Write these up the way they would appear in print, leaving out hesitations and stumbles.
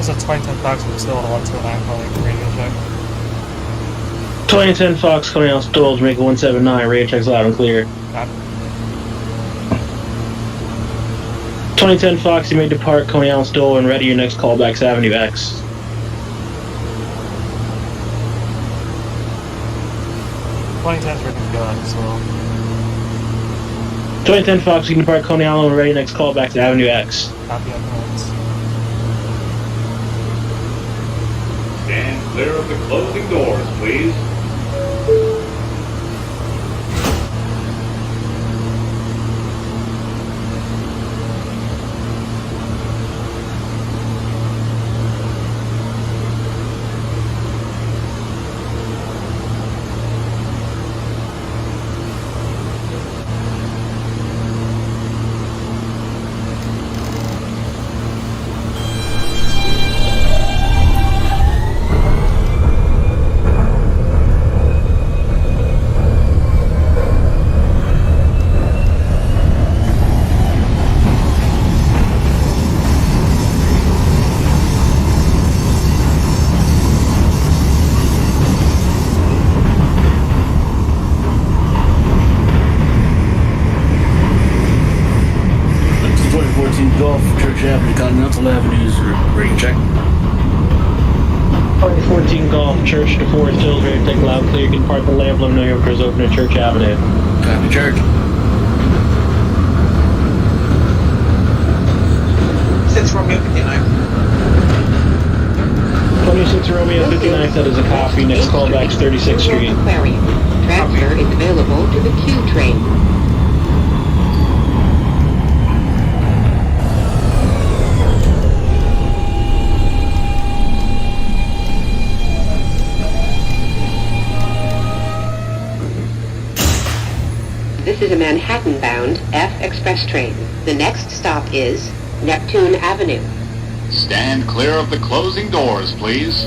This is 2010 Fox, we're still on a 129 calling radio check. 2010 Fox coming out Stoll, Jamaica-179, radio checks loud and clear. Copy. 2010 Fox, you may depart Coney Island Stoll and ready your next callbacks Avenue X. 2010's ready to go out as well. 2010 Fox, you can depart Coney Island and ready your next callbacks to Avenue X. Copy on points. Stand clear of the closing doors, please. Golf, Church Avenue, Continental Avenues, rating check. 2014 Golf, Church to Forest Hills, radio check loud clear. You can depart the Lamblin, New Yorkers open at Church Avenue. Copy, Church. 6 Romeo 59. 26 Romeo 59, that is a copy. Next callback's 36th Street. Aquarium. Transfer is available to the Q train. This is a Manhattan-bound F Express train. The next stop is Neptune Avenue. Stand clear of the closing doors, please.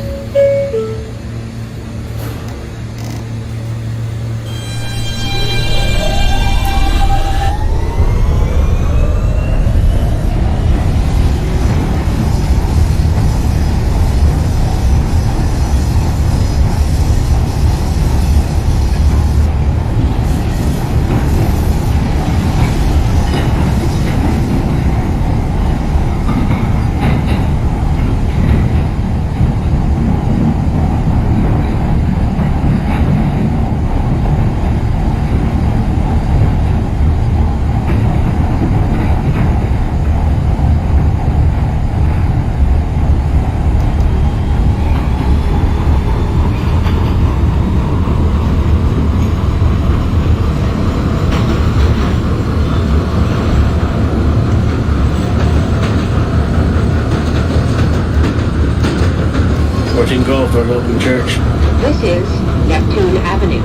Golf, or open Church. This is Neptune Avenue.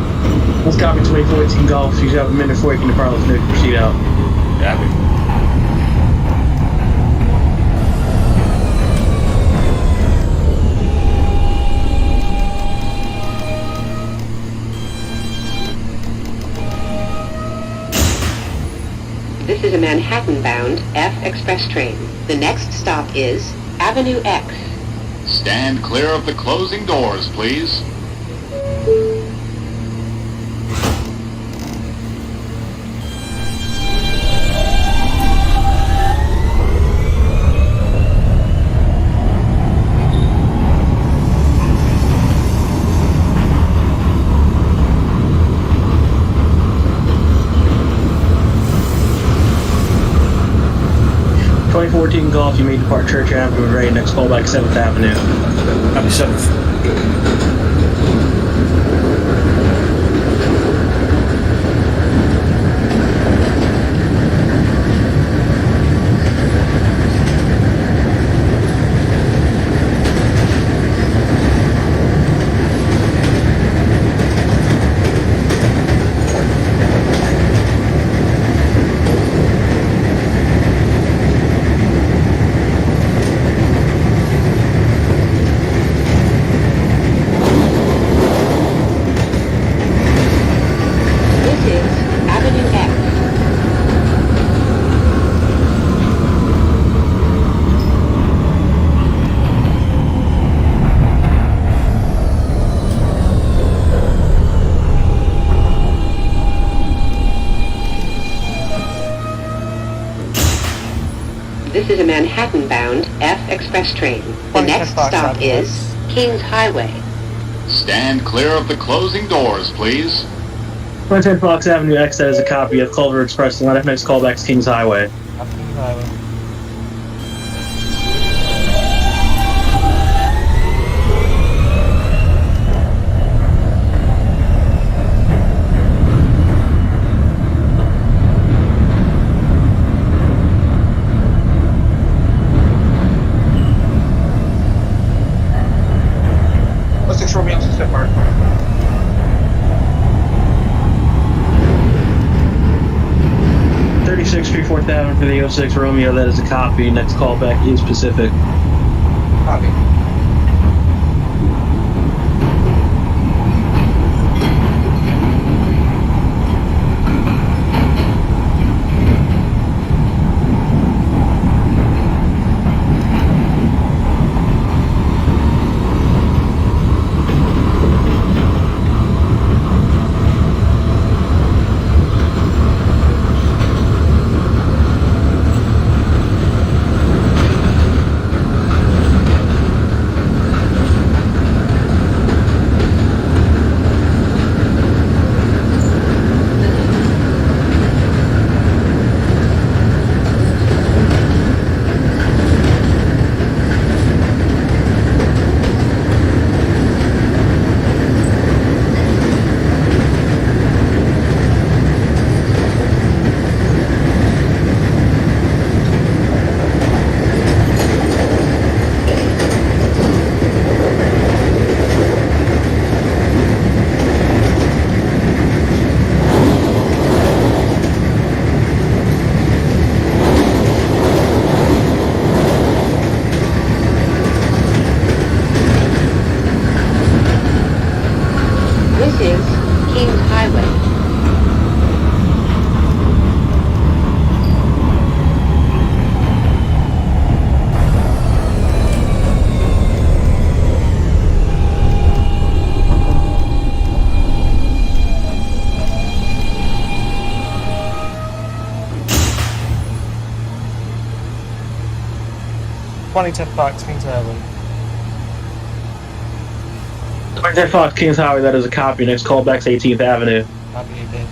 Let's copy 2014 Golf. You have a minute before you can depart. Let's proceed out. Copy. This is a Manhattan-bound F Express train. The next stop is Avenue X. Stand clear of the closing doors, please. Golf, you may depart Church Avenue and ready next callback 7th Avenue. Copy, 7th. This is a Manhattan-bound F express train. The 2010 next Fox stop Avenue. is Kings Highway. Stand clear of the closing doors, please. 2010 Fox Avenue X, that is a copy of Culver Express. The next callback is Kings Highway. Kings Highway. What's 6 Romeo 6 Park? Street 4th Avenue for the 06 Romeo, that is a copy. Next callback is Pacific. Copy. This is Kings Highway. Fox Kings Highway. 2010 Fox Kings Highway, that is a copy. Next callback's 18th Avenue. Copy you did.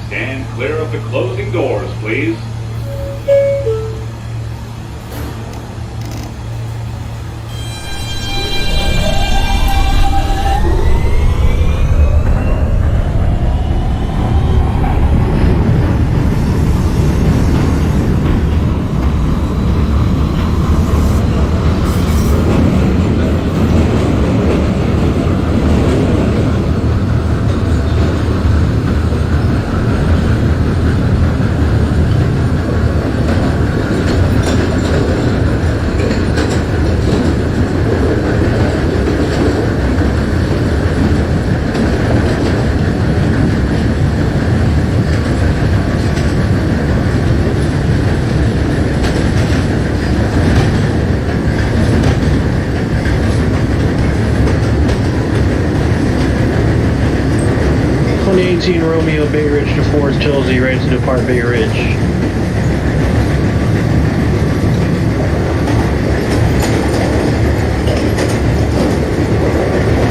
Stand clear of the closing doors, please. Romeo Bay Ridge to Forest Hills, are you ready to depart Bay Ridge?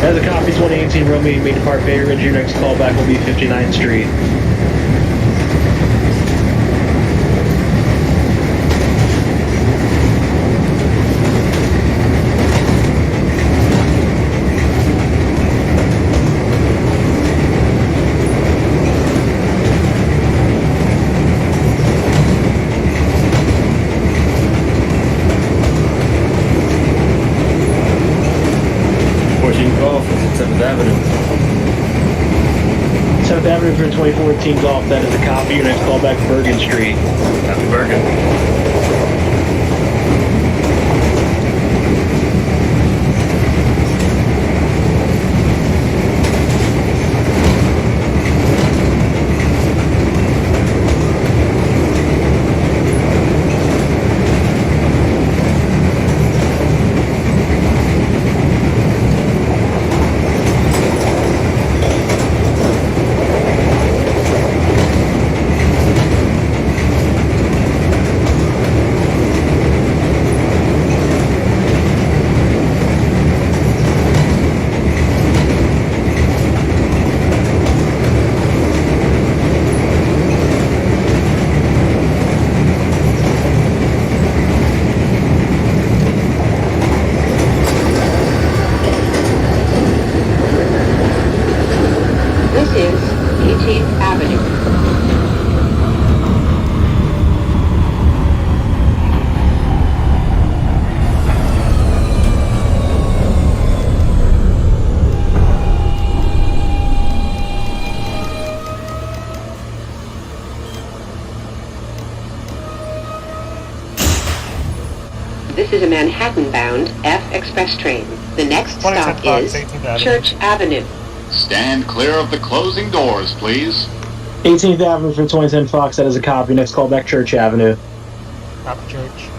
As a copy, 2018 Romeo, you may depart Bay Ridge. Your next callback will be 59th Street. Golf, 7th Avenue. 7th Avenue for 2014 Golf, that is a copy. Your next callback, Bergen Street. Copy Bergen. This is a Manhattan-bound F express train. The next 2010 stop Fox, is 18th Avenue. Church Avenue. Stand clear of the closing doors, please. 18th Avenue for 2010 Fox, that is a copy. Next call back Church Avenue. Top Church.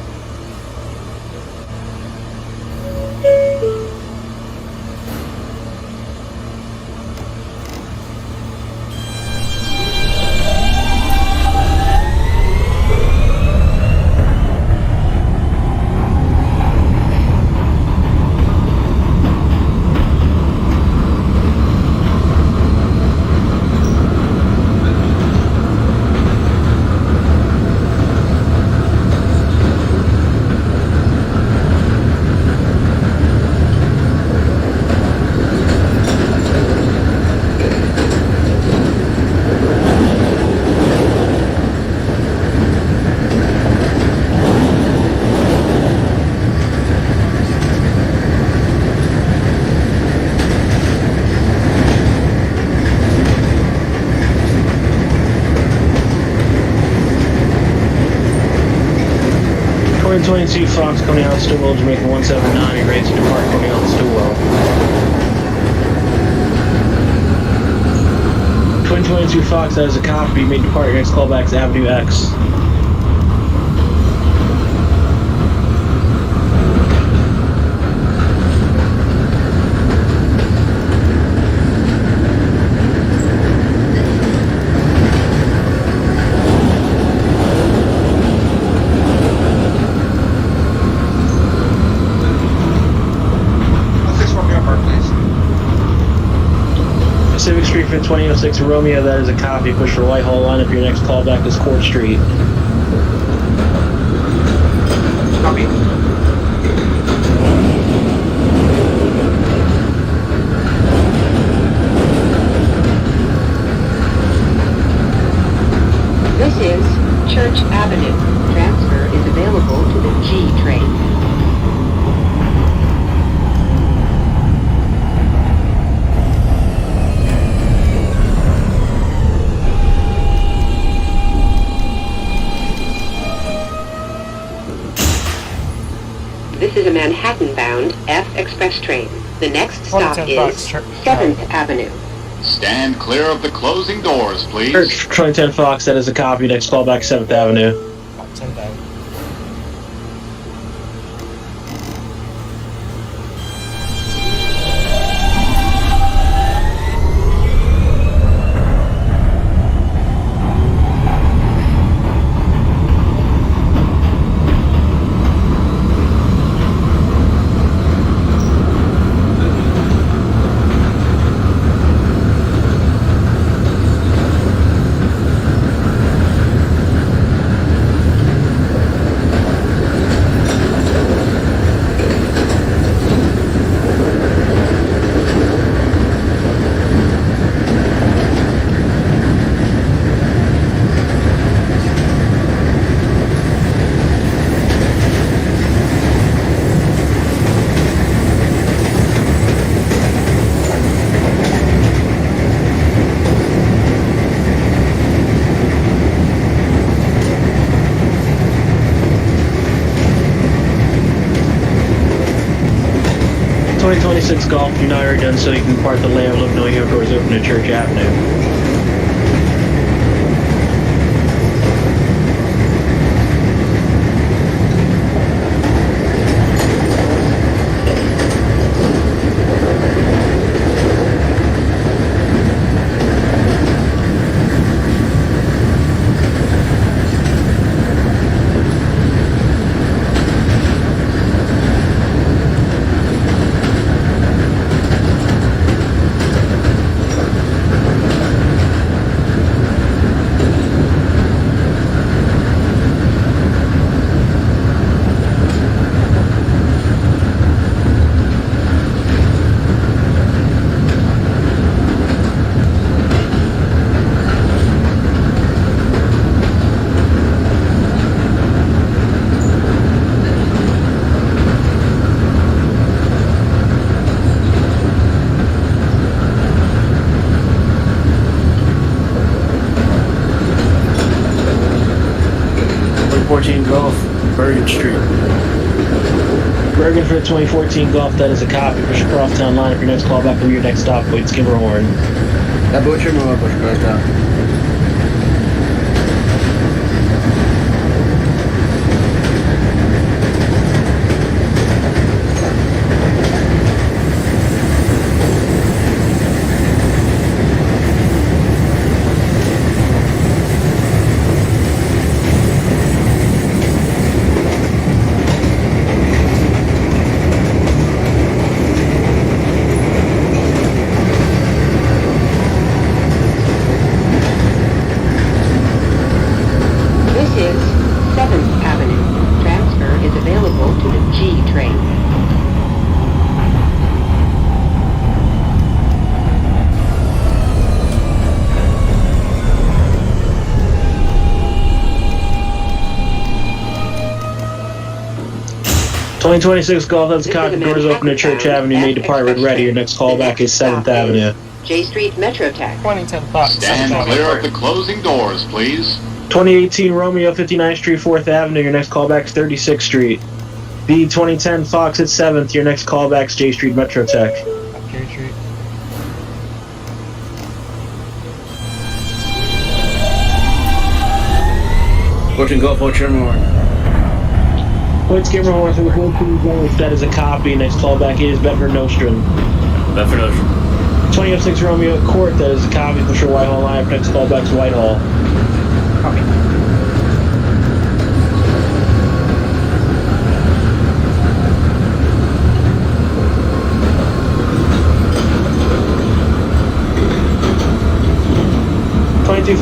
Corey 22 Fox, Coney Island, Stillwell, Jamaica-179, ready to depart Coney Island, Stillwell. 2022 Fox, that is a copy. Made depart. Next callback is Avenue X. Pacific Street for 2006 Romeo, that is a copy. Push for Whitehall. Line up your next callback is Court Street. Copy. This is Church Avenue. Transfer is available to the G train. This is a Manhattan-bound F express train. The next stop 2010 is Fox, Church 7th Avenue. Stand clear of the closing doors, please. Church 2010 Fox, that is a copy. Next callback 7th Avenue. Top 10th Avenue. Golf, you're not already done, so you can part the layout. Look, no, you have doors open to Church Avenue. Golf, Bergen Street. Bergen for the 2014 Golf, that is a copy. Push across town line for your next call back from your next stop. Wait, Skimmerhorn. That butcher more push across town. This is 7th Avenue. Transfer is available to the G train. Twenty 26 Golf, that's a This copy. is a Doors open to Church Avenue. Made depart with ready. Your next call back is 7th Avenue. J Street Metro Tech. 2010 Fox. Stand clear of the closing doors, please. 2018 Romeo 59th Street, 4th Avenue. Your next callback is 36th Street. B 2010 Fox at 7th. Your next callback is J Street Metro Tech. Up J Street. Butcher Golf, butcher more. Wait, Skimmerhorn for the 14 Golf, that is a copy. Next callback is Bedford Nostrum. Bedford Ocean. 2006 Romeo at Court, that is a copy. Push your Whitehall line. Next callback is Whitehall. Copy.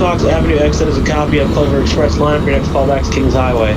Fox Avenue X, that is a copy of Culver Express line for your next callback is Kings Highway.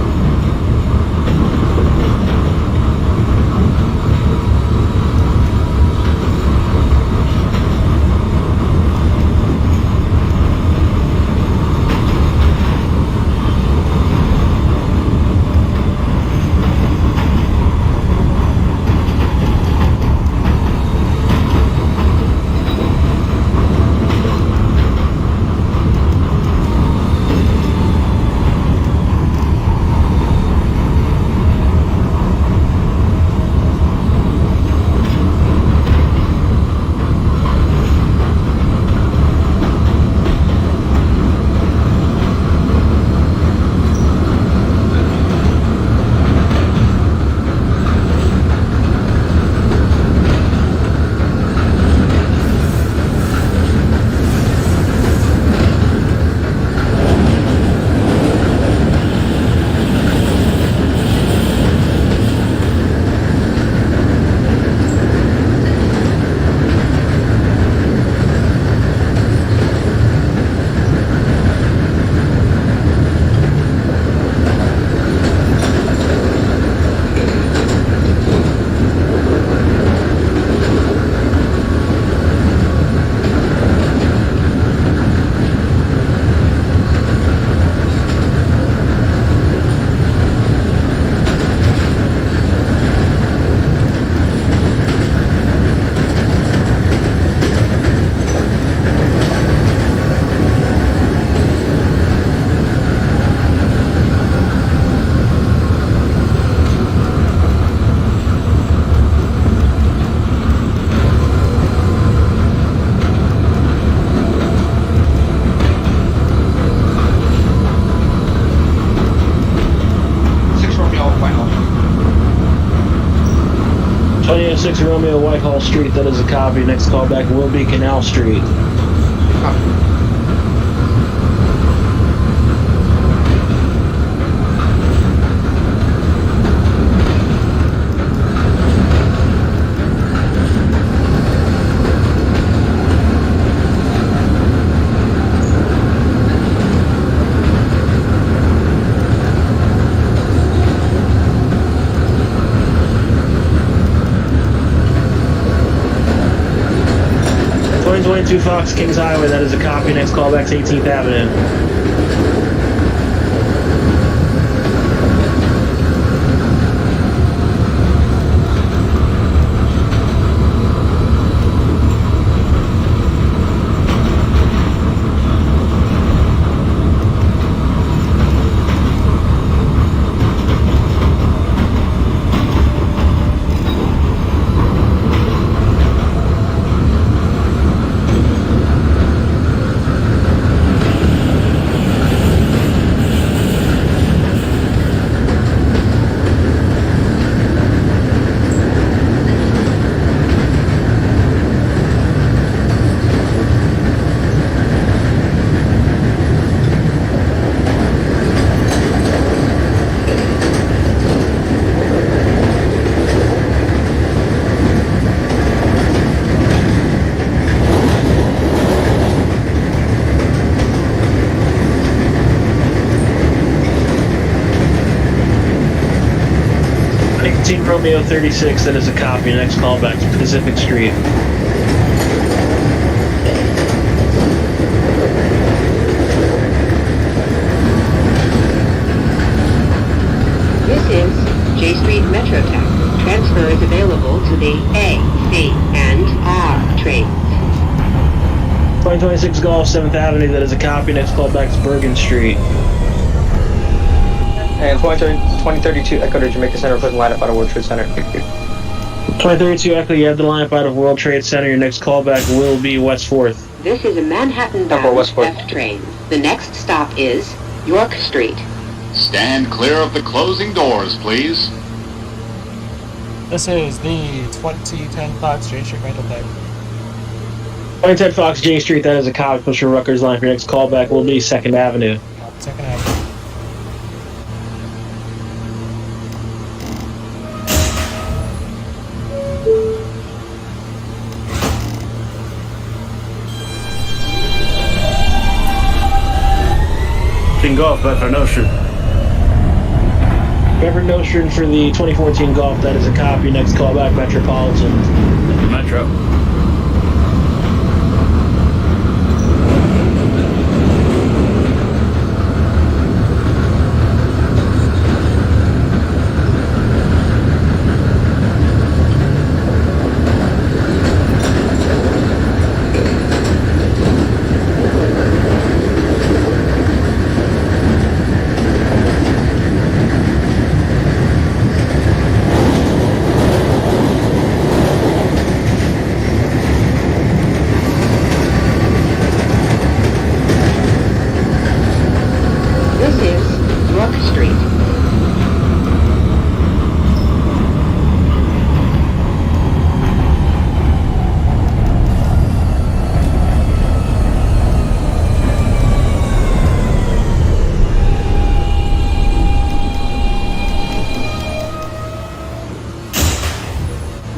Six Romeo Whitehall Street, that is a copy. Next callback will be Canal Street. Copy. 22 Fox Kings Highway, that is a copy. Next callback's 18th Avenue. 14 Romeo 36, that is a copy. Next callback to Pacific Street. This is J Street Metrotech. Transfer is available to the A, C, and R trains. 2026 Golf 7th Avenue, that is a copy. Next callback to Bergen Street. And 2032 Echo to Jamaica Center, put line up out of World Trade Center. 2032 Echo, you have the lineup out of World Trade Center. Your next callback will be West 4th. This is a Manhattan-bound Westport. F train. The next stop is York Street. Stand clear of the closing doors, please. This is the 2010 Fox J Street rental type. 2010 Fox J Street, that is a copy. Push your Rutgers line. Your next callback will be 2nd Avenue. Second Avenue. King Golf, Bedford Nostrand. Bedford Nostrand for the 2014 Golf, that is a copy. Next callback, Metropolitan. Metro. This is York Street.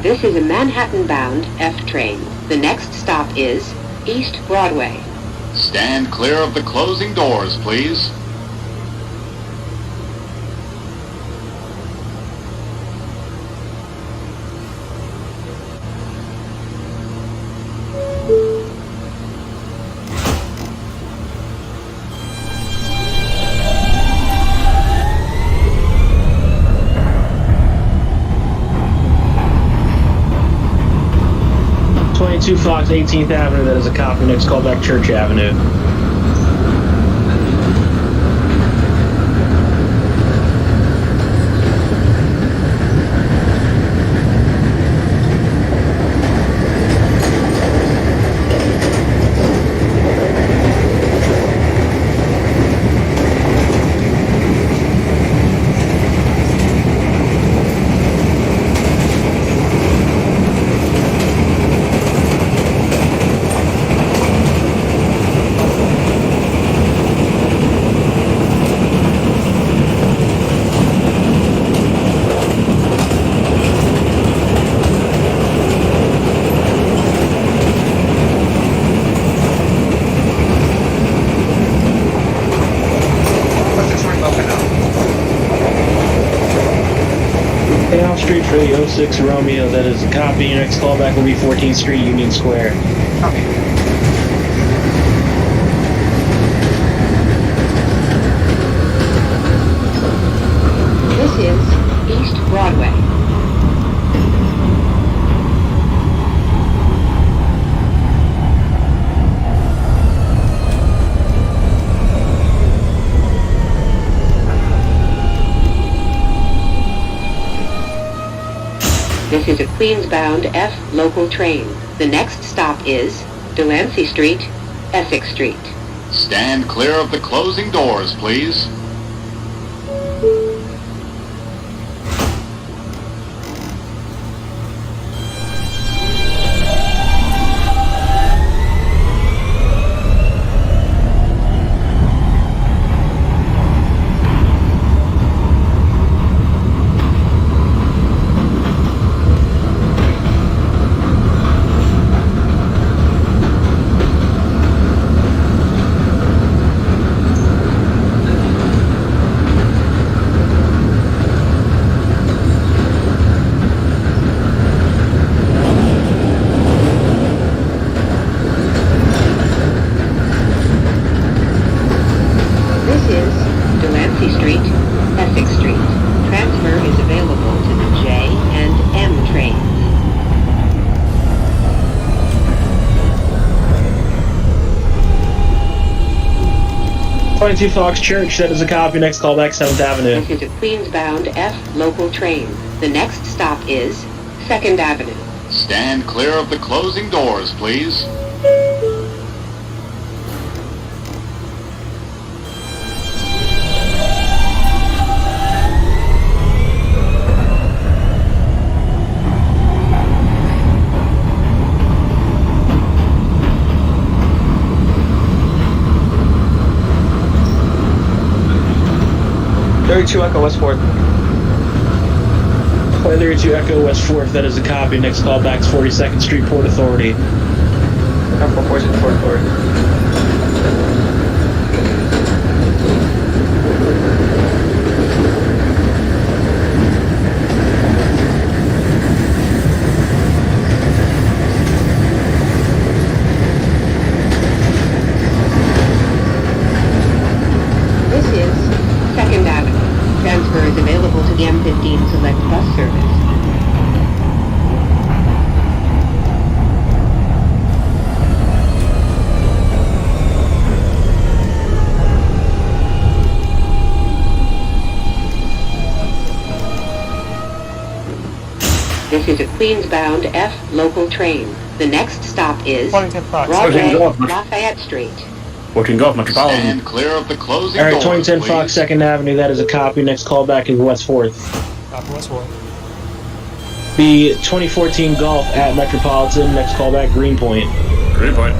This is a Manhattan-bound F train. The next stop is East Broadway. Stand clear of the closing doors, please. Two Fox 18th Avenue, that is a copy. Next callback, Church Avenue. Street for the 06 Romeo, that is a copy. Your next callback will be 14th Street, Union Square. Copy. This is East Broadway. This is a Queens-bound F local train. The next stop is Delancey Street, Essex Street. Stand clear of the closing doors, please. Nancy Street, Essex Street. Transfer is available to the J and M trains. 22 Fox Church, that is a copy. Next callback, 7th Avenue. This is a Queens-bound F local train. The next stop is 2nd Avenue. Stand clear of the closing doors, please. Two Echo West 4th. 32 Echo West 4th, that is a copy. Next callback is 42nd Street, Port Authority. Come for Port Authority. This is 2nd Avenue. Transfer is available to the M15 Select Bus Service. This is a Queens-bound F local train. The next stop is 22 Fox. Broadway, Golf. Lafayette Street. 14 Golf Metropolitan. Stand clear of the closing Alright, doors, 2010 please. Fox 2nd Avenue, that is a copy. Next callback is West 4th. Copy West 4. The 2014 Golf at Metropolitan, next callback Greenpoint. Great point.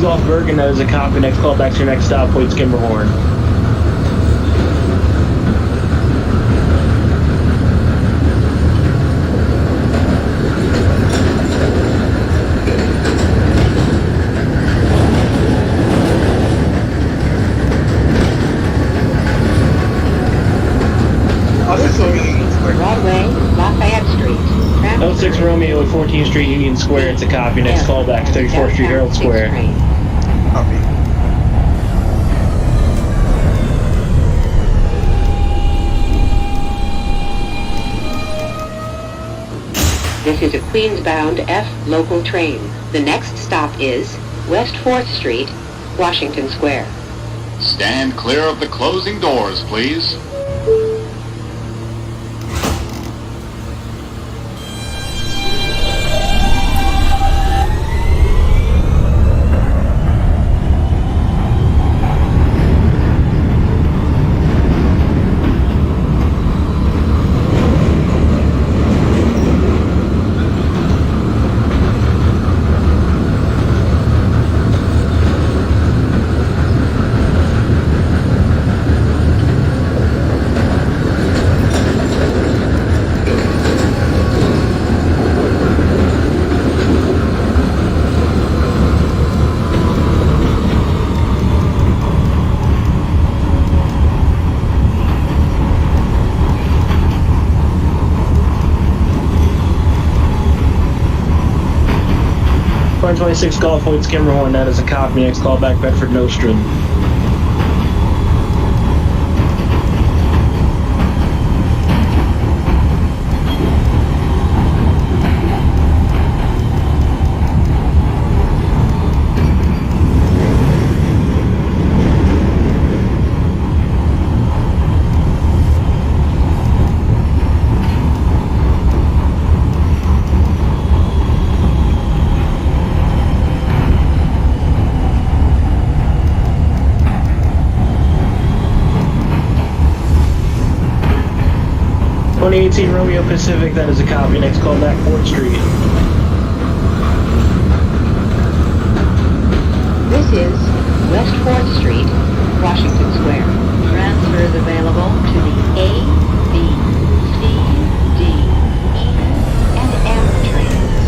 Golf Bergen, that is a copy. Next callback to your next stop, Hoyt Skimmerhorn. Broadway, Lafayette Street. 06 Romeo at 14th Street, Union Square, it's a copy. Next callback, 34th Street, Herald Square. This is a Queens-bound F local train. The next stop is West 4th Street, Washington Square. Stand clear of the closing doors, please. Point 26 Golf, Hoyt Skimmerhorn, that is a copy. Next callback, Bedford Nostrum. Romeo Pacific, that is a copy. Next callback, 4th Street. This is West 4th Street, Washington Square. Transfers available to the A, B, C, D, E, and M trains.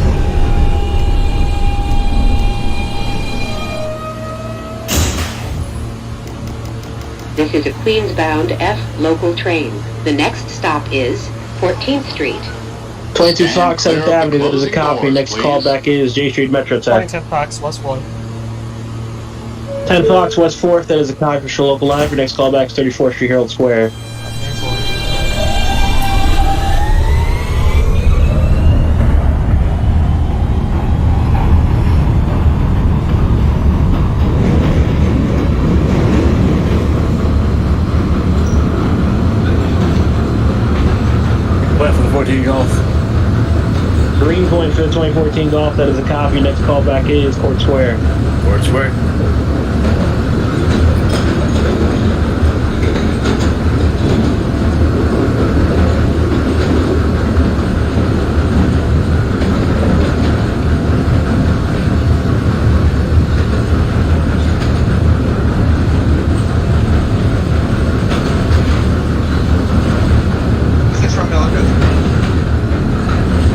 This is a Queens-bound F local train. The next stop is 14th Street, 22 Stand Fox, clear 7th of the Avenue, that is a closing copy. doors, Next please. callback is J Street Metro Tech. 2010 Fox, West 1. 10 Fox, West 4th, that is a copy for local line. Your next callback is 34th Street, Herald Square. Went for the 14 Golf. Green point for the 2014 Golf, that is a copy. Next callback is Court Square. Court Square. It's from Millicus.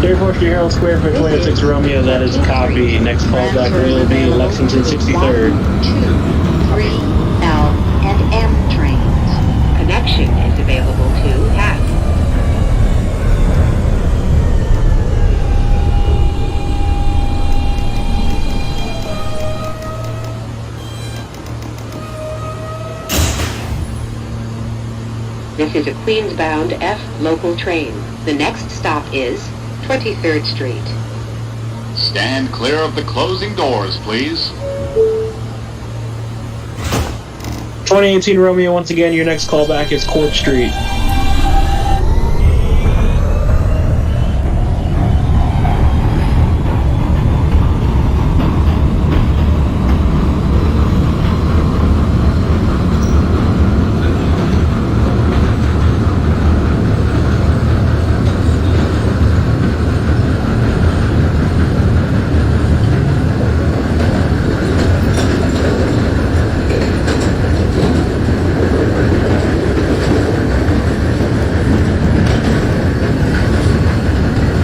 34th Street, Herald Square for 26 Romeo, that is a copy. Next callback will be Lexington 63rd. 1, 2, 3, L, and M trains. Connection is available to Hat. This is a Queens-bound F local train. The next stop is 23rd Street. Stand clear of the closing doors, please. 2018 Romeo, once again, your next callback is Court Street.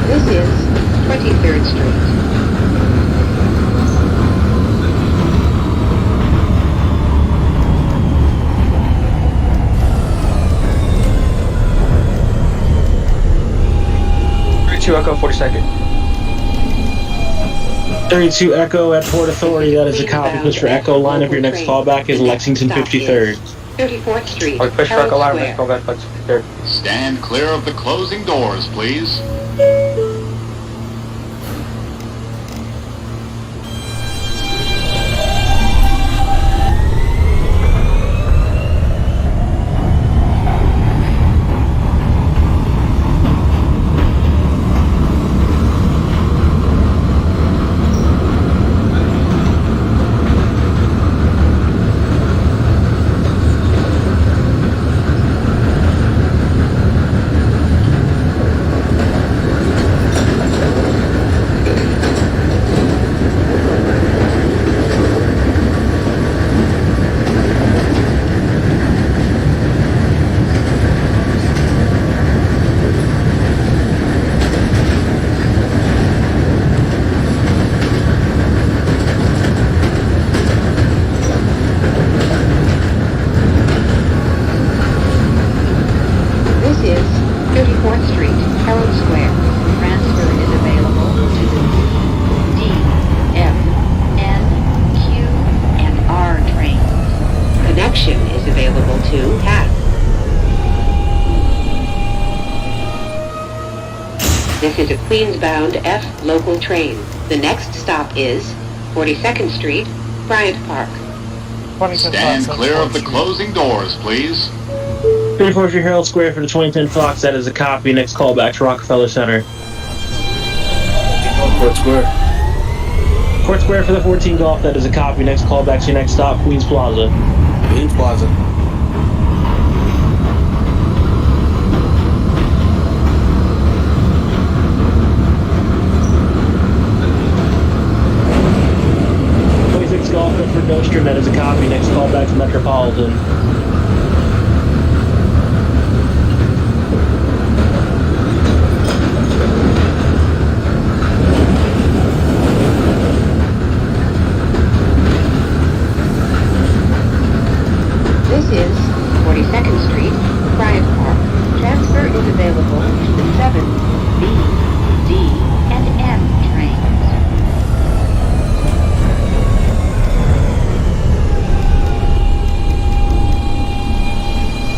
This is 23rd Street. Two Echo 42nd. 32 Echo at Port Authority, that is a copy. Push for Echo. Line up, your next callback is Lexington 53rd. 34th Street. Or push for Echo Line, next Square. callback, let's third. Stand clear of the closing doors, please. This is 34th Street, Herald Square. Transfer is available to the D, F, N, Q, and R trains. Connection is available to Hat. This is a Queens-bound F local train. The next stop is 42nd Street, Bryant Park. 2010 Stand Fox, clear of the 4th Street. closing doors, please. 34th Street, Herald Square for the 2010 Fox, that is a copy. Next callback to Rockefeller Center. Court Square. Court Square for the 14 Golf, that is a copy. Next callback to your next stop, Queens Plaza. Queens Plaza. Golf for Nostrum, that is a copy. Next callback to Metropolitan. This is 42nd Street, Bryant Park. Transfer is available to the 7B, D, and M trains.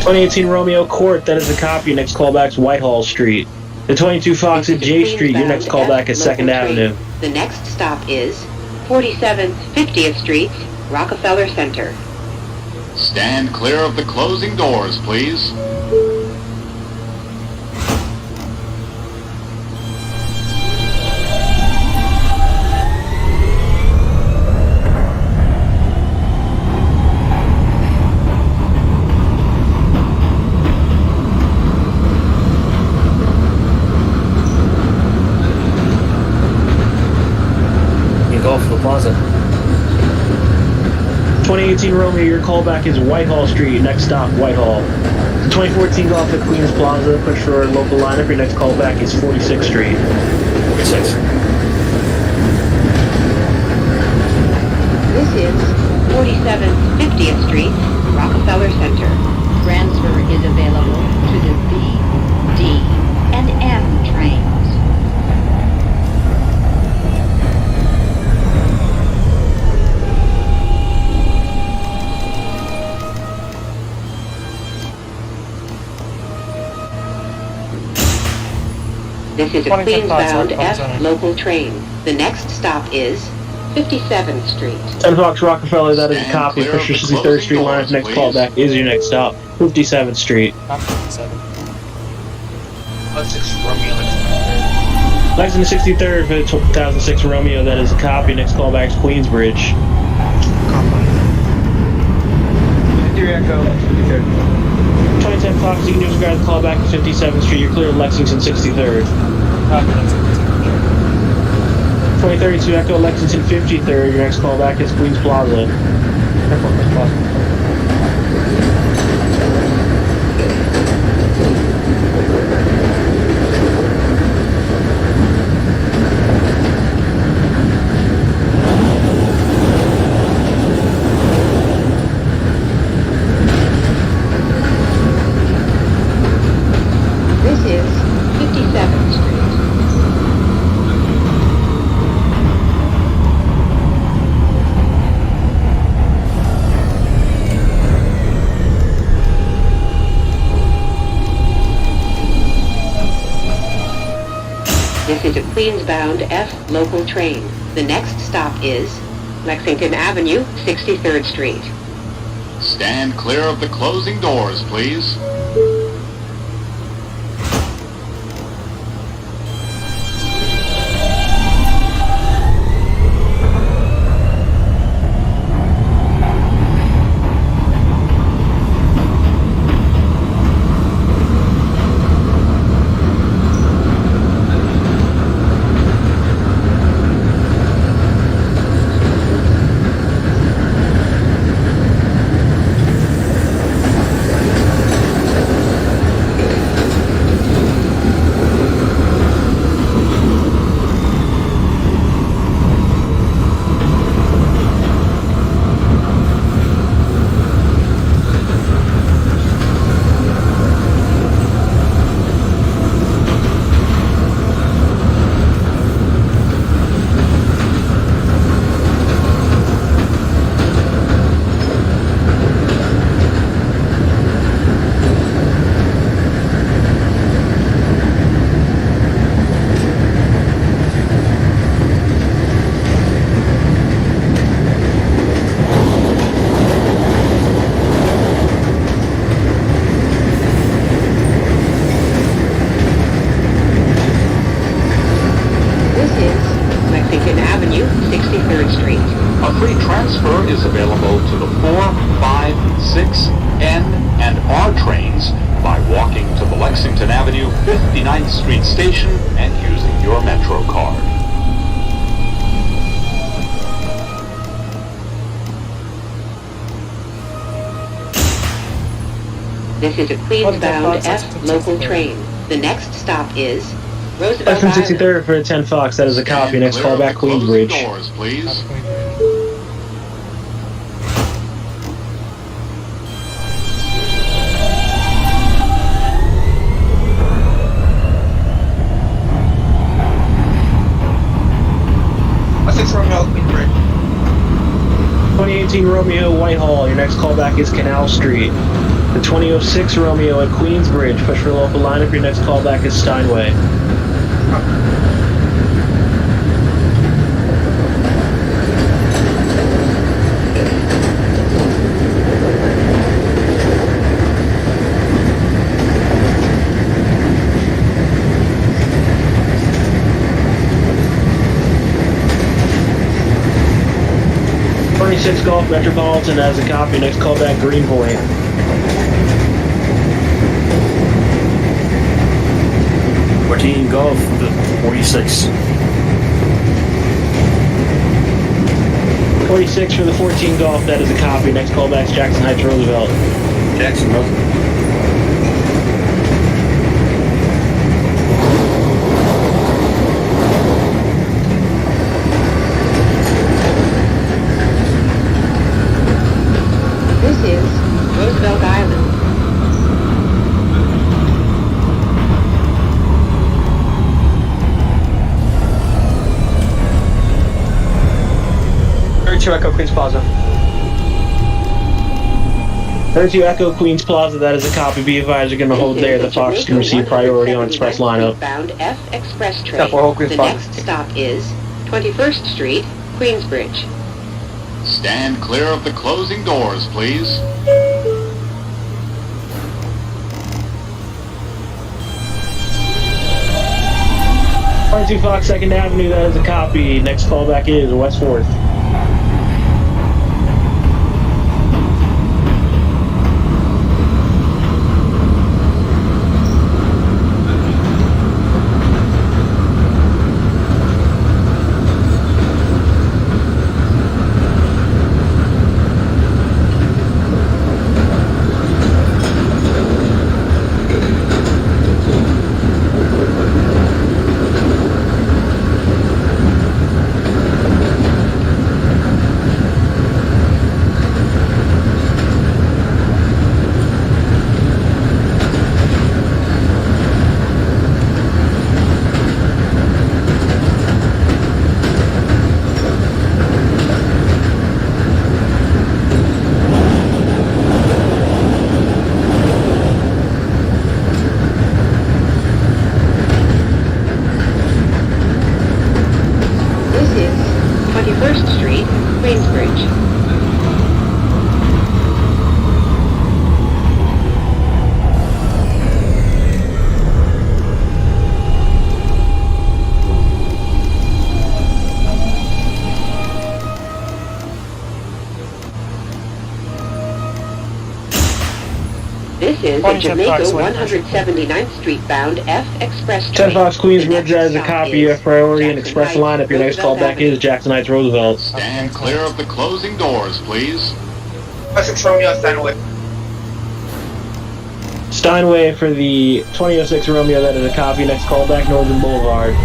2018 Romeo Court, that is a copy. Your next callback's Whitehall Street. The 22 Fox at J Street, your next callback is 2nd Avenue. The next stop is 47th 50th Street, Rockefeller Center. Stand clear of the closing doors, please. Golf the Plaza. 2018 Romeo, your callback is Whitehall Street. Next stop, Whitehall. The 2014 Golf at Queens Plaza. Push for a local lineup. Your next callback is 46th Street. 46. This is 47th 50th Street, Rockefeller Center. Transfer is available to the B, D, and M trains. This is a 20 Queens-bound Fox, F local train. The next stop is 57th Street. 10 Fox Rockefeller, that is a Stand copy. clear Push for of the 63rd closing Street lineup. doors, Next please. callback is your next stop, 57th Street. Not 57. Lexington 63rd for the 2006 Romeo, that is a copy. Next callback is Queensbridge. 53 Echo, 53rd. 2010 Fox, you can disregard the callback to 57th Street. You're clear of Lexington 63rd. Copy, that's 57. 2032 Echo, Lexington 53rd. Your next callback is Queens Plaza. Airport Queens Plaza. This is 57th Street. This is a Queens-bound F local train. The next stop is Lexington Avenue, 63rd Street. Stand clear of the closing doors, please. This is Lexington Avenue, 63rd Street. A free transfer is available to the 4, 5, 6, N, and R trains by walking to the Lexington Avenue 59th Street station and using your Metro card. This is a Queens-bound F local train. The next stop is Roosevelt Lexington Island. 63rd for the 10 Fox, that is a copy. Stand Next clear of callback, the closing Queensbridge. doors, please. Copy, Queensbridge. 14 Romeo, Whitehall. Your next callback is Canal Street. The 2006 Romeo at Queensbridge. Push for local lineup. Your next callback is Steinway. '26 Golf Metropolitan as a copy. Next callback Greenpoint. Golf, the 46. 46 for the 14 Golf. That is a copy. Next callback's Jackson Heights Roosevelt. Jackson Roosevelt. This is Roosevelt Island. Echo Queens Plaza. 32 Echo Queens Plaza, that is a copy. Be advised, you're going to hold there. The Fox can receive priority on express lineup. Bound F Express train. Stop for Whole Queens The Plaza. next stop is 21st Street, Queensbridge. Stand clear of the closing doors, please. R2 Fox 2nd Avenue, that is a copy. Next callback is West 4th. This is 21st Street, Queensbridge. This is the 27 Fox, Jamaica-179 Street bound F Express 10 train. Fox Queensbridge, The next that is a stop copy. You is have priority and Jackson express Heights, lineup. Your next Roosevelt callback Avenue. is Jackson Heights Roosevelt. Stand clear of the closing doors, please. 6 Romeo, Steinway. Steinway for the 2006 Romeo, that is a copy. Next callback Northern Boulevard.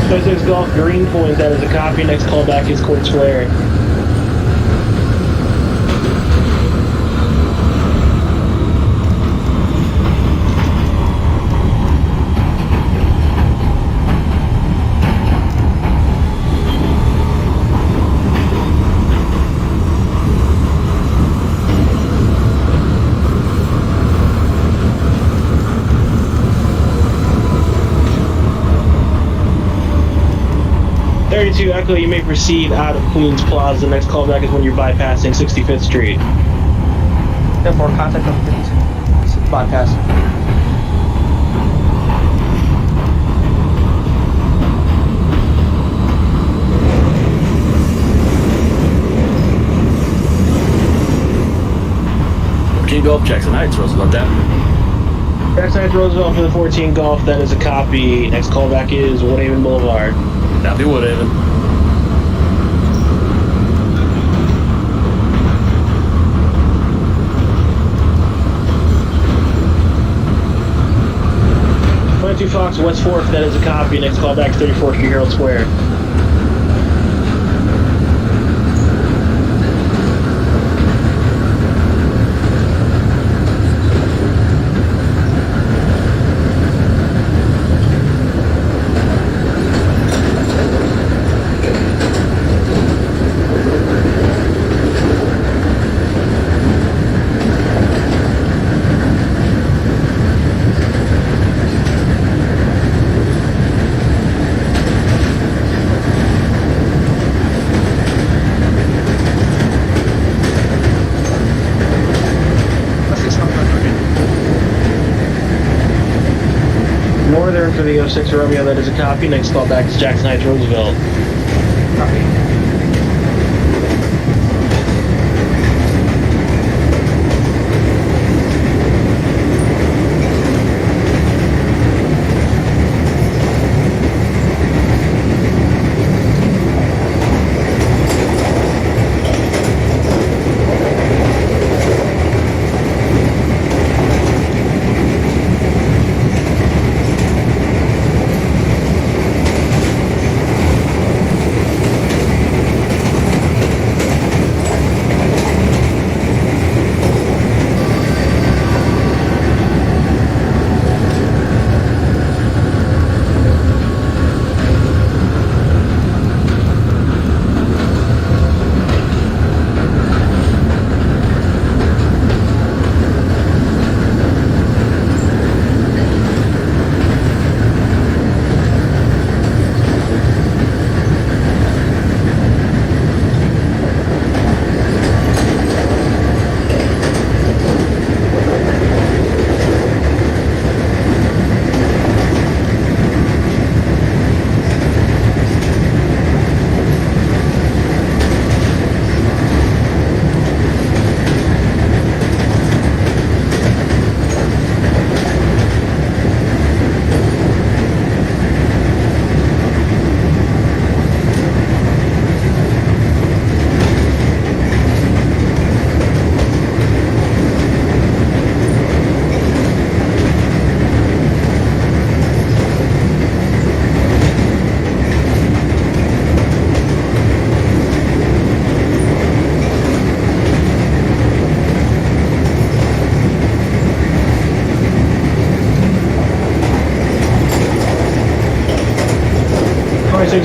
'26 Golf Greenpoint, that is a copy. Next callback is Court Square. '32 Echo, you may proceed out of Queens Plaza. The next callback is when you're bypassing 65th Street. Therefore, contact of Queens. Bypass. Golf, Jackson Heights, Roosevelt Avenue. Jackson Heights Roosevelt for the 14 Golf, that is a copy. Next callback is Woodhaven Boulevard. Copy Woodhaven. 22 Fox, West 4th, that is a copy. Next callback is 34th Street, Herald Square. Northern for the 06 Romeo, that is a copy. Next callback is Jackson Heights, Roosevelt.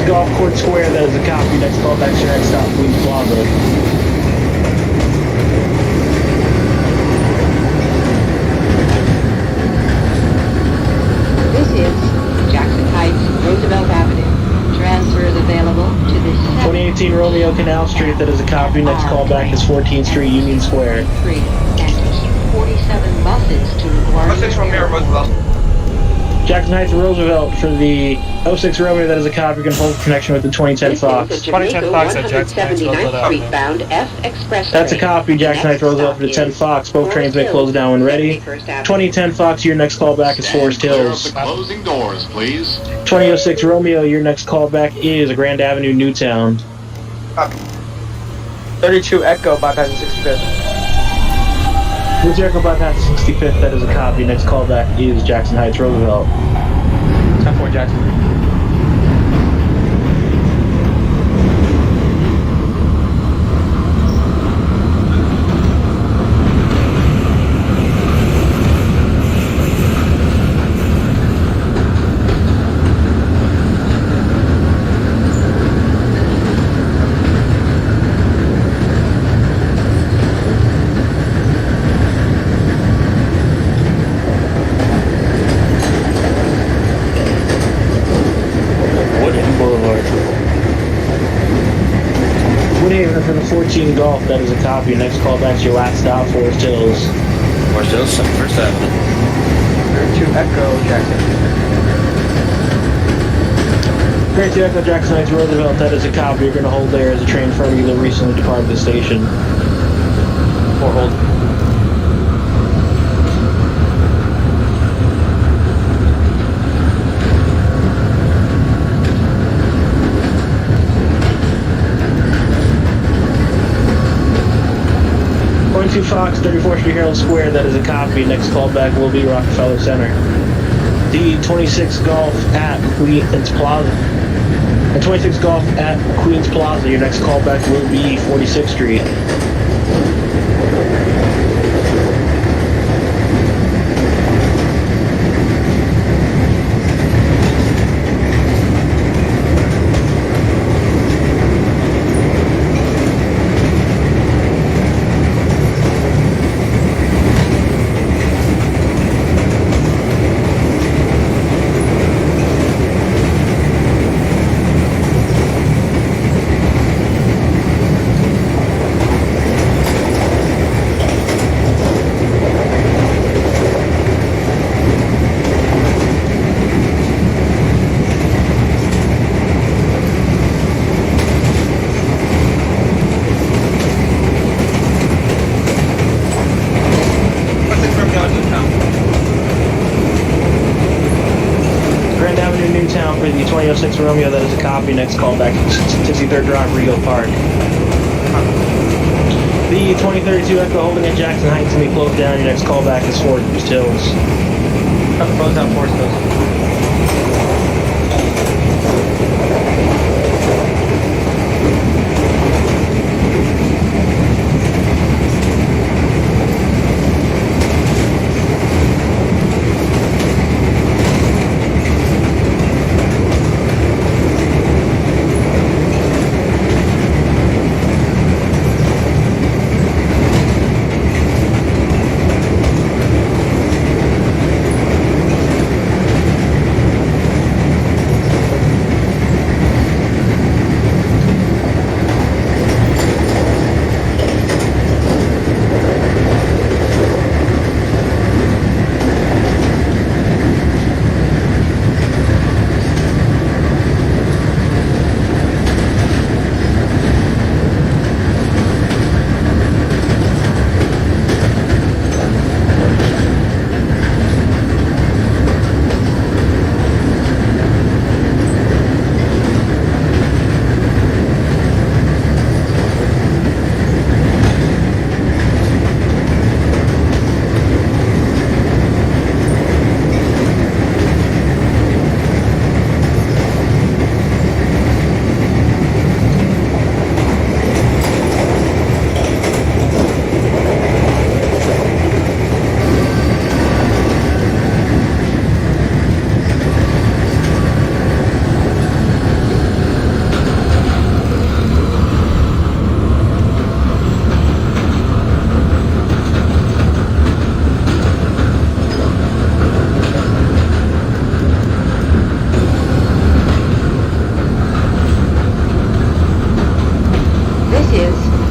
Golf Court Square, that is a copy. Next callback, your next stop, Queens Plaza. This is Jackson Heights, Roosevelt Avenue. Transfers available to the 2018 Romeo Canal Street, that is a copy. Next callback is 14th Street, Union Square. 3 and Q47 buses to Guardian. Jackson Heights, Roosevelt for the 06 Romeo, that is a copy. You can hold connection with the 2010 Fox. 2010 Fox at Jackson Heights, Roosevelt Avenue. That's a copy, Jackson Heights, Roosevelt for the 10 Fox. Both trains may close down when ready. 2010 Fox, your next callback is Forest Clear of Hills. the closing doors, please. 2006 Romeo, your next callback is Grand Avenue, Newtown. 32 Echo bypassing 65th. With Jericho bypass 65th, that is a copy. Next callback is Jackson Heights, Roosevelt. 10-4 Jackson. For the 14 Golf, that is a copy. Next callback is your last stop, Forest Hills. Forest Hills, First Avenue. 32 Echo Jackson. Great to Echo Jackson Heights, Roosevelt, that is a copy. You're going to hold there as a train from you that recently departed the station. Or hold. Fox, 34th Street, Herald Square, that is a copy. Next callback will be Rockefeller Center. The 26 Golf at Queens Plaza. The 26 Golf at Queens Plaza. Your next callback will be 46th Street. Grand Avenue, Newtown for the 2006 Romeo. That is a copy. Next callback, 63rd Drive, Regal Park. The 2032 Echo holding at Jackson Heights will be closed down. Your next callback is Forest Hills. Close down Forest Hills.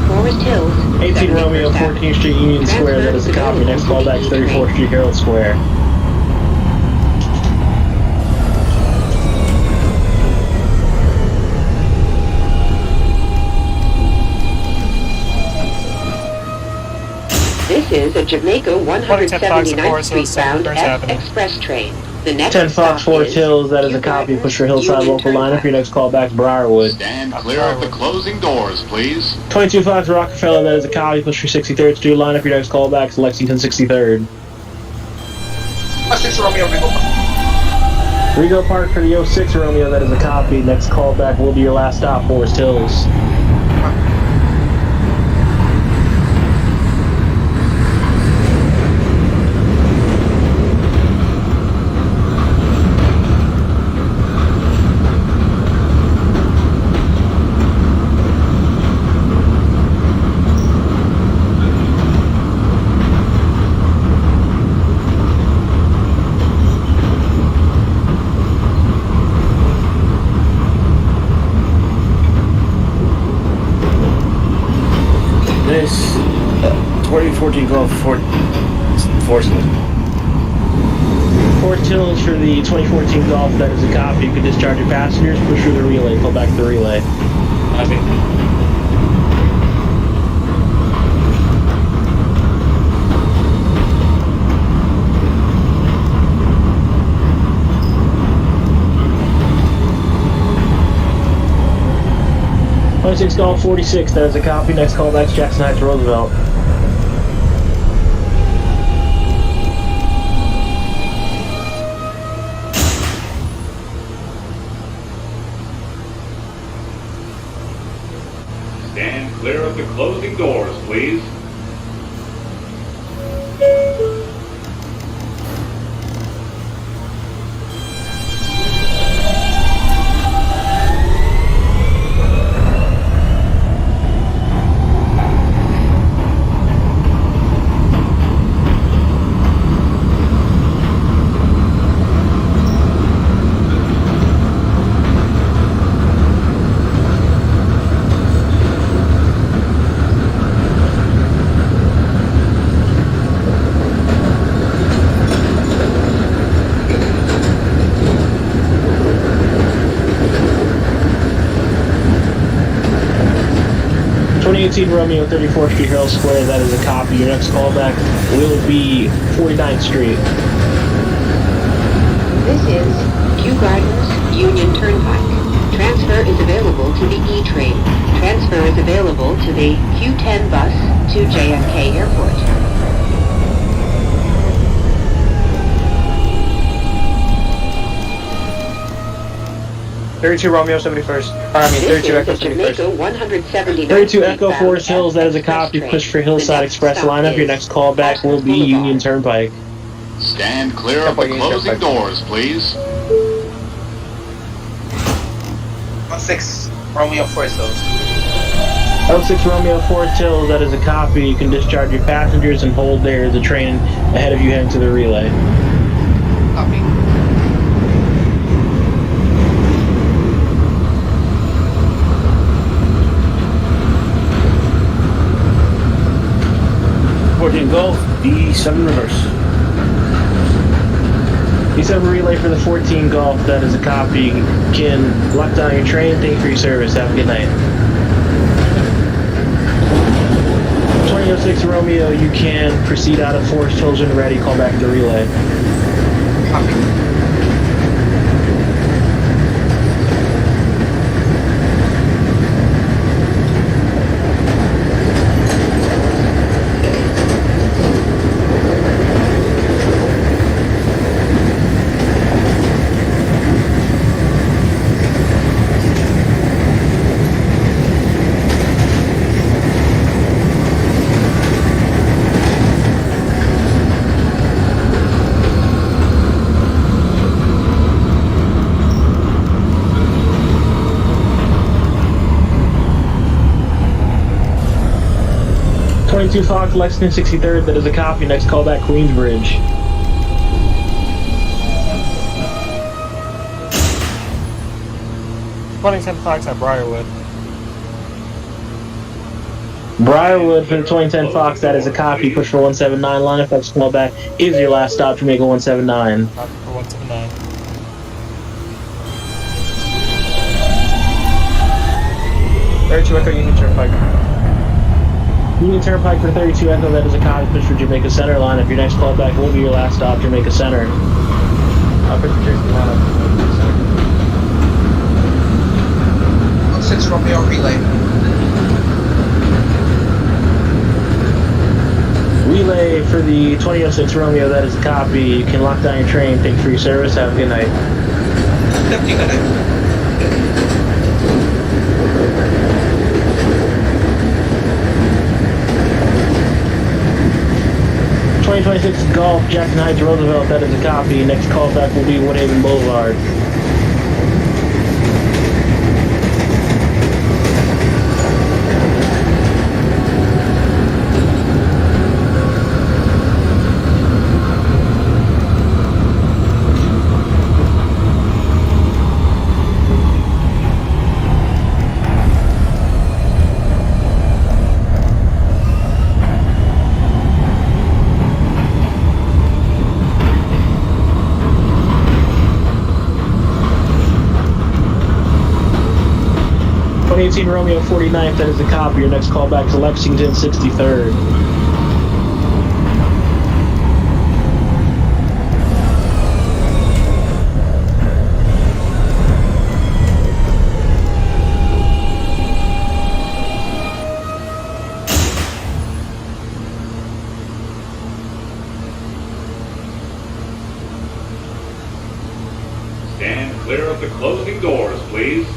Forest Hills. 18 Romeo, 14th Street, Union Square. That is a copy. Next callback is 34th Street, Herald Square. This is a Jamaica-179 Street bound F express train. The next 10 Fox, stop Forest is Hills. That is a copy. Push for Hillside local lineup. Your next callback is Briarwood. Stand clear of the closing doors, please. 22 Fox, Rockefeller. That is a copy. Push for 63rd Street lineup. Your next callback is Lexington 63rd. 6 Romeo, Regal Park. Regal Park for the 06 Romeo. That is a copy. Next callback will be your last stop, Forest Hills. This 2014 Golf Forest Hills. Forest Hills for the 2014 Golf. That is a copy. You can discharge your passengers. Push through the relay. Pull back to the relay. Copy. 26 Golf 46, that is a copy. Next callback's Jackson Heights Roosevelt. 2018 Romeo 34th Street, Herald Square. That is a copy. Your next callback will be 49th Street. This is Kew Gardens Union Turnpike. Transfer is available to the E train. Transfer is available to the Q10 bus to JFK Airport. 32 Romeo 71st. I mean, 32 Echo 71st. Jamaica-179. 32 Echo Forest Hills. That is a copy. Christopher Hillside Express lineup. Your next callback will be Union Turnpike. Stand clear of the closing doors, please. 16 Romeo Forest Hills. L6 Romeo Forest Hills. That is a copy. You can discharge your passengers and hold there the train ahead of you heading to the relay. Copy. Golf, D7 reverse. D7 relay for the 14 Golf. That is a copy. You can lock down your train. Thank you for your service. Have a good night. 2006 Romeo, you can proceed out of Forest Hills when ready. Call back the relay. Copy. 22 Fox, Lexington 63rd. That is a copy. Next callback, Queensbridge. $20.10 Fox at Briarwood. Briarwood for the 2010 Fox. That is a copy. Push for 179. Line up. Next callback is your last stop. Jamaica 179. Copy for 179. 32 Echo Union Turnpike. Union Turnpike for 32 Echo. That is a copy. Push for Jamaica Center. Line up. Your next callback will be your last stop. Jamaica Center. Push for Jason lineup. 6 Romeo relay. Relay for the 2006 Romeo. That is a copy. You can lock down your train. Thank you for your service. Have a good night. Deputy, good night. 2026 Golf, Jackson Heights, Roosevelt. That is a copy. Next callback will be Woodhaven Boulevard. Romeo 49th, that is the copy. Your next callback to Lexington 63rd. Stand clear of the closing doors, please.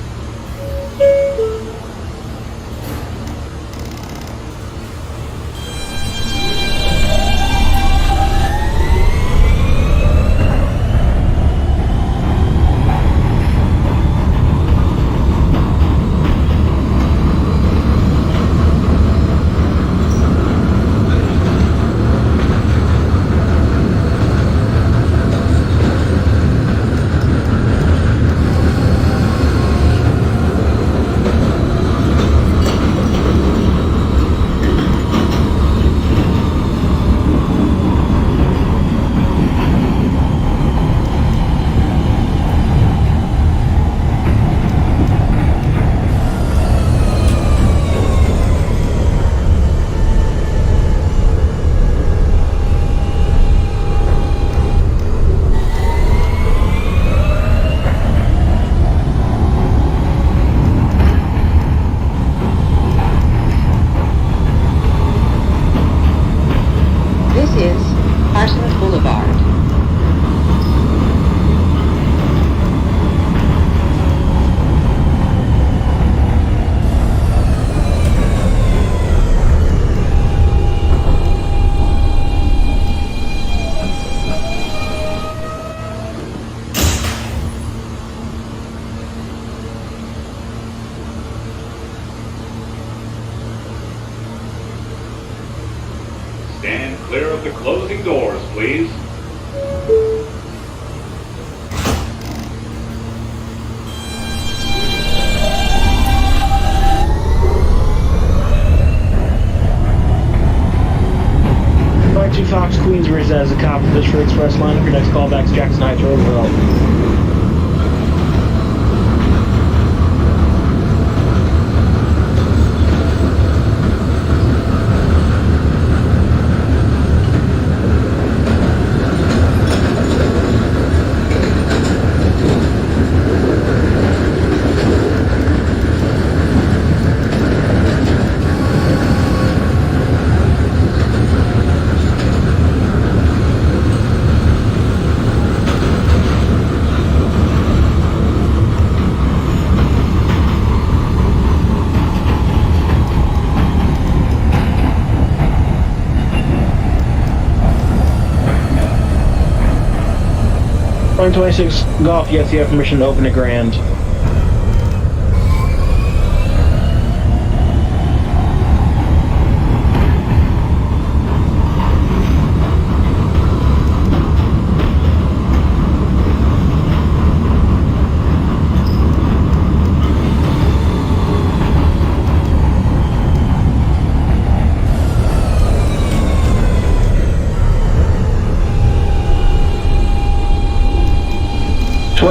closing doors, please. Two Fox Queensbridge, that is a cop. District Express line. Your next callback's Jackson Heights Roosevelt. 26 Golf, yes, you have permission to open a grand.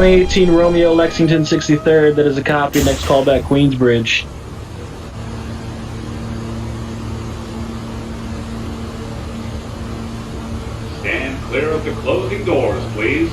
'18 Romeo Lexington 63rd, that is a copy. Next callback, Queensbridge. Stand clear of the closing doors, please.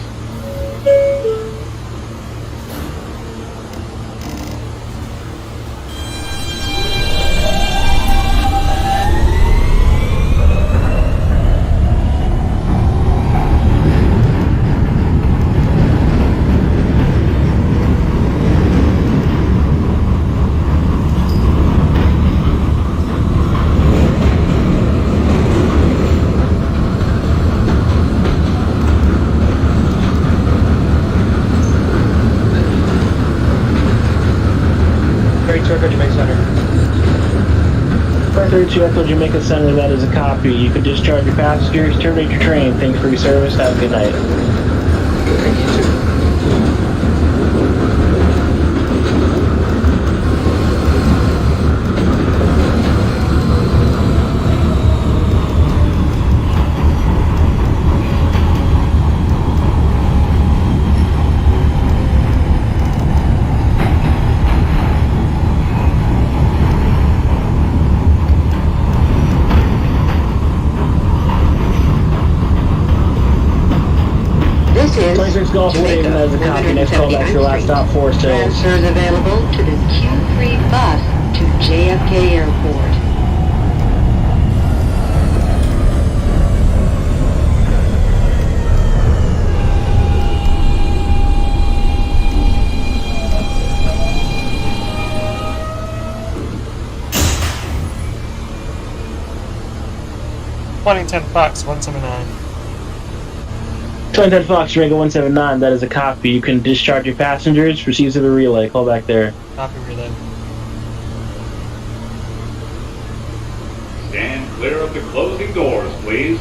Jamaica Center. 532 Echo Jamaica Center, that is a copy. You can discharge your passengers, terminate your train. Thanks for your service. Have a good night. Thank you, too. This is 26 Golf Wave, that is a copy. Next callback to your last stop, Forest Hills. Transfers available to the Q3 bus to JFK Airport. Wellington Fox 179. 2010 Fox Jamaica 179, that is a copy. You can discharge your passengers, proceed to the relay. Call back there. Copy relay. Stand clear of the closing doors, please.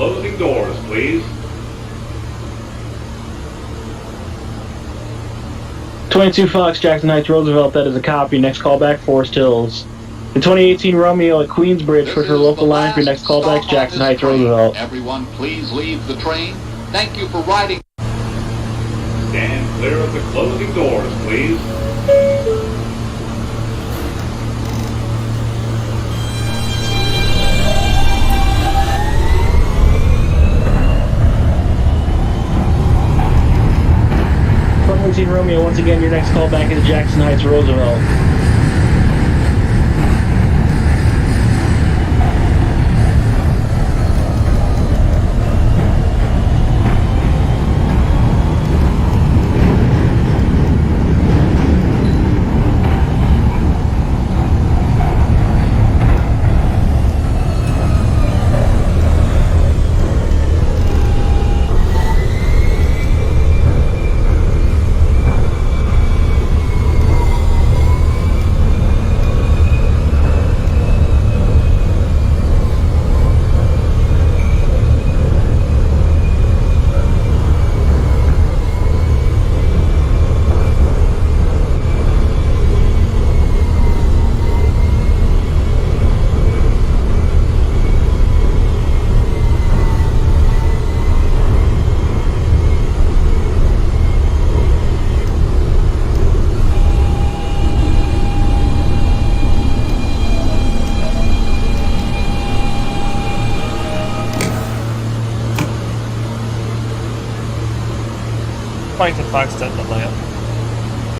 closing doors, please. 22 Fox, Jackson Heights, Roosevelt, that is a copy. Next callback, Forest Hills. The 2018 Romeo at Queensbridge for her local line. For your next callback, Jackson Heights, Roosevelt. Everyone, please leave the train. Thank you for riding. Stand clear of the closing doors, please. Romeo, once again, your next call back is Jackson Heights, Roosevelt. Fighter Fox, definitely.